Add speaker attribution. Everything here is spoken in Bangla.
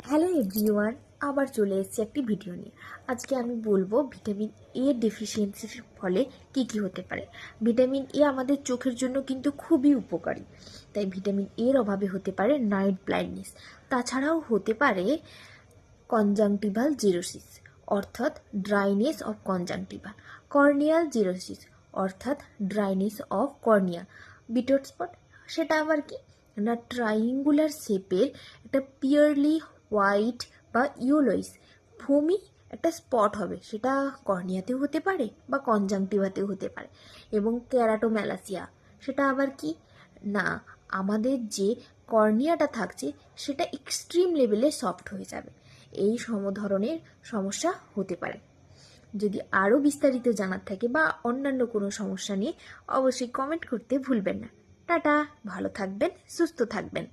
Speaker 1: হ্যালো এভরিওয়ান, আবার চলে এসেছি একটি ভিডিও নিয়ে। আজকে আমি বলবো ভিটামিন এ ডেফিসিয়েন্সির ফলে কি কি হতে পারে। ভিটামিন এ আমাদের চোখের জন্য কিন্তু খুবই উপকারী, তাই ভিটামিন এর অভাবে হতে পারে নাইট ব্লাইন্ডনেস। তাছাড়াও হতে পারে কনজাংটিভাল জিরোসিস অর্থাৎ ড্রাইনেস অফ কনজাংটিভা, কর্নিয়াল জিরোসিস অর্থাৎ ড্রাইনেস অফ কর্নিয়া, বিটর স্পট সেটা আবার কি না ট্রাইঙ্গুলার শেপের একটা পিওরলি হোয়াইট বা ইউলোইস ভূমি একটা স্পট হবে, সেটা কর্নিয়াতেও হতে পারে বা কনজাংটিভাতেও হতে পারে। এবং ক্যারাটোম্যালাসিয়া সেটা আবার কি না আমাদের যে কর্নিয়াটা থাকছে সেটা এক্সট্রিম লেভেলে সফট হয়ে যাবে। এই ধরনের সমস্যা হতে পারে। যদি আরও বিস্তারিত জানার থাকে বা অন্যান্য কোনো সমস্যা নিয়ে অবশ্যই কমেন্ট করতে ভুলবেন না। টাটা, ভালো থাকবেন, সুস্থ থাকবেন।